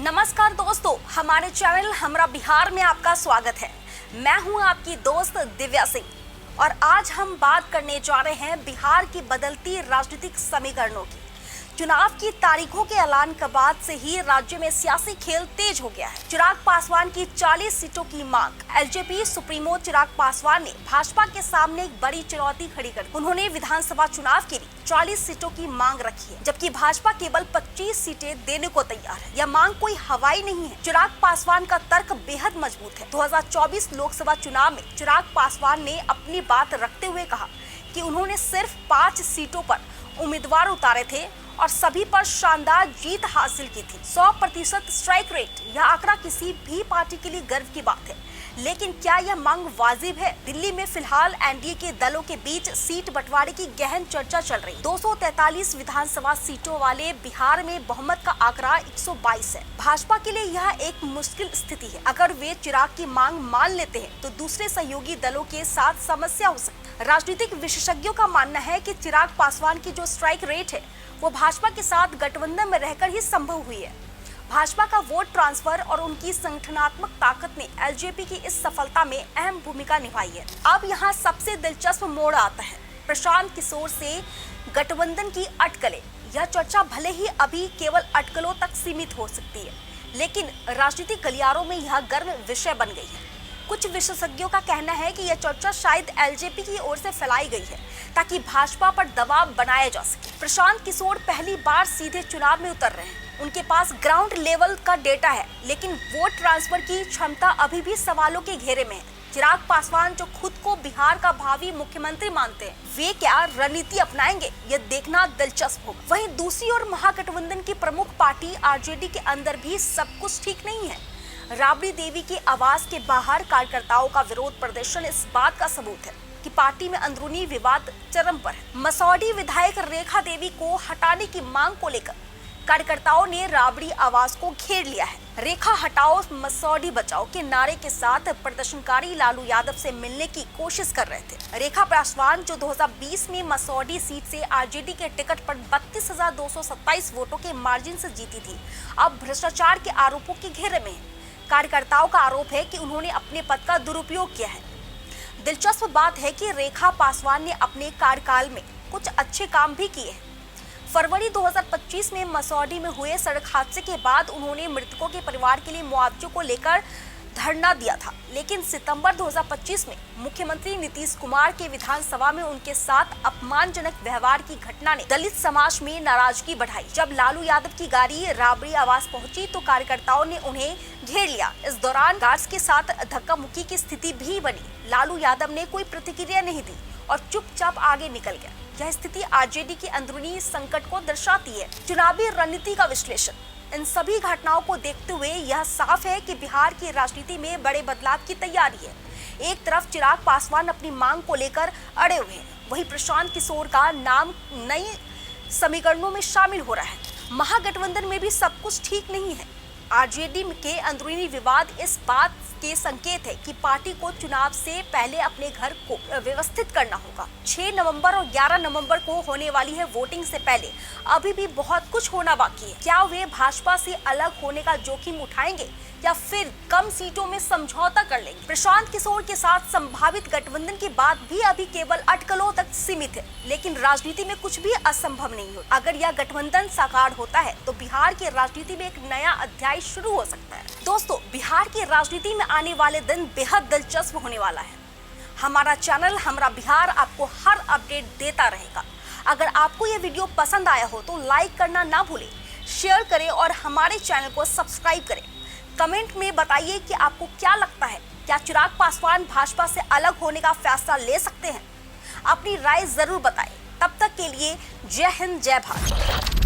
नमस्कार दोस्तों, हमारे चैनल हमरा बिहार में आपका स्वागत है। मैं हूं आपकी दोस्त दिव्या सिंह और आज हम बात करने जा रहे हैं बिहार की बदलती राजनीतिक समीकरणों की। चुनाव की तारीखों के ऐलान के बाद से ही राज्य में सियासी खेल तेज हो गया है। चिराग पासवान की 40 सीटों की मांग। एलजेपी सुप्रीमो चिराग पासवान ने भाजपा के सामने एक बड़ी चुनौती खड़ी कर दी। उन्होंने विधानसभा चुनाव के लिए 40 सीटों की मांग रखी है, जबकि भाजपा केवल 25 सीटें देने को तैयार है। यह मांग कोई हवाई नहीं है। चिराग पासवान का तर्क बेहद मजबूत है। 2024 लोकसभा चुनाव में चिराग पासवान ने अपनी बात रखते हुए कहा कि उन्होंने सिर्फ 5 सीटों पर उम्मीदवार उतारे थे और सभी पर शानदार जीत हासिल की थी। 100% स्ट्राइक रेट, यह आंकड़ा किसी भी पार्टी के लिए गर्व की बात है। लेकिन क्या यह मांग वाजिब है? दिल्ली में फिलहाल एनडीए के दलों के बीच सीट बंटवारे की गहन चर्चा चल रही है। 243 विधानसभा सीटों वाले बिहार में बहुमत का आंकड़ा 122 है। भाजपा के लिए यह एक मुश्किल स्थिति है। अगर वे चिराग की मांग मान लेते हैं तो दूसरे सहयोगी दलों के साथ समस्या हो सकती है। राजनीतिक विशेषज्ञों का मानना है कि चिराग पासवान की जो स्ट्राइक रेट है वो भाजपा के साथ गठबंधन में रहकर ही संभव हुई है। भाजपा का वोट ट्रांसफर और उनकी संगठनात्मक ताकत ने एलजेपी की इस सफलता में अहम भूमिका निभाई है। अब यहाँ सबसे दिलचस्प मोड़ आता है प्रशांत किशोर से गठबंधन की अटकलें। यह चर्चा भले ही अभी केवल अटकलों तक सीमित हो सकती है, लेकिन राजनीतिक गलियारों में यह गर्म विषय बन गई है। कुछ विशेषज्ञों का कहना है कि यह चर्चा शायद एलजेपी की ओर से फैलाई गई है ताकि भाजपा पर दबाव बनाया जा सके। प्रशांत किशोर पहली बार सीधे चुनाव में उतर रहे हैं। उनके पास ग्राउंड लेवल का डेटा है, लेकिन वोट ट्रांसफर की क्षमता अभी भी सवालों के घेरे में है। चिराग पासवान जो खुद को बिहार का भावी मुख्यमंत्री मानते हैं, वे क्या रणनीति अपनाएंगे, यह देखना दिलचस्प होगा। वहीं दूसरी ओर महागठबंधन की प्रमुख पार्टी आरजेडी के अंदर भी सब कुछ ठीक नहीं है। राबड़ी देवी के आवास के बाहर कार्यकर्ताओं का विरोध प्रदर्शन इस बात का सबूत है कि पार्टी में अंदरूनी विवाद चरम पर है। मसौढ़ी विधायक रेखा देवी को हटाने की मांग को लेकर कार्यकर्ताओं ने राबड़ी आवास को घेर लिया है। रेखा हटाओ मसौढ़ी बचाओ के नारे के साथ प्रदर्शनकारी लालू यादव से मिलने की कोशिश कर रहे थे। रेखा पासवान जो 2020 में मसौढ़ी सीट से आरजेडी के टिकट पर 32,227 वोटों के मार्जिन से जीती थी, अब भ्रष्टाचार के आरोपों के घेरे में है। कार्यकर्ताओं का आरोप है कि उन्होंने अपने पद का दुरुपयोग किया है। दिलचस्प बात है कि रेखा पासवान ने अपने कार्यकाल में कुछ अच्छे काम भी किए हैं। फरवरी 2025 में मसौढ़ी में हुए सड़क हादसे के बाद उन्होंने मृतकों के परिवार के लिए मुआवजे को लेकर धरना दिया था, लेकिन सितंबर 2025 में मुख्यमंत्री नीतीश कुमार के विधानसभा में उनके साथ अपमानजनक व्यवहार की घटना ने दलित समाज में नाराजगी बढ़ाई। जब लालू यादव की गाड़ी राबड़ी आवास पहुंची तो कार्यकर्ताओं ने उन्हें घेर लिया। इस दौरान गार्ड्स के साथ धक्का मुक्की की स्थिति भी बनी। लालू यादव ने कोई प्रतिक्रिया नहीं दी और चुपचाप आगे निकल गया। यह स्थिति आरजेडी के अंदरूनी संकट को दर्शाती है। चुनावी रणनीति का विश्लेषण। इन सभी घटनाओं को देखते हुए यह साफ है कि बिहार की राजनीति में बड़े बदलाव की तैयारी है। एक तरफ चिराग पासवान अपनी मांग को लेकर अड़े हुए हैं, वहीं प्रशांत किशोर का नाम नई समीकरणों में शामिल हो रहा है। महागठबंधन में भी सब कुछ ठीक नहीं है। आरजेडी के अंदरूनी विवाद इस बात के संकेत है कि पार्टी को चुनाव से पहले अपने घर को व्यवस्थित करना होगा। 6 नवंबर और 11 नवंबर को होने वाली है वोटिंग से पहले अभी भी बहुत कुछ होना बाकी है। क्या वे भाजपा से अलग होने का जोखिम उठाएंगे या फिर कम सीटों में समझौता कर लेंगे? प्रशांत किशोर के साथ संभावित गठबंधन की बात भी अभी केवल अटकलों तक सीमित है, लेकिन राजनीति में कुछ भी असंभव नहीं होता। अगर यह गठबंधन साकार होता है तो बिहार की राजनीति में एक नया अध्याय शुरू हो सकता है। दोस्तों, बिहार की राजनीति में आने वाले दिन बेहद दिलचस्प होने वाला है। हमारा चैनल हमरा बिहार आपको हर अपडेट देता रहेगा। अगर आपको यह वीडियो पसंद आया हो तो लाइक करना ना भूलें, शेयर करें और हमारे चैनल को सब्सक्राइब करें। कमेंट में बताइए कि आपको क्या लगता है, क्या चिराग पासवान भाजपा से अलग होने का फैसला ले सकते हैं? अपनी राय जरूर बताएं। तब तक के लिए जय हिंद, जय भारत।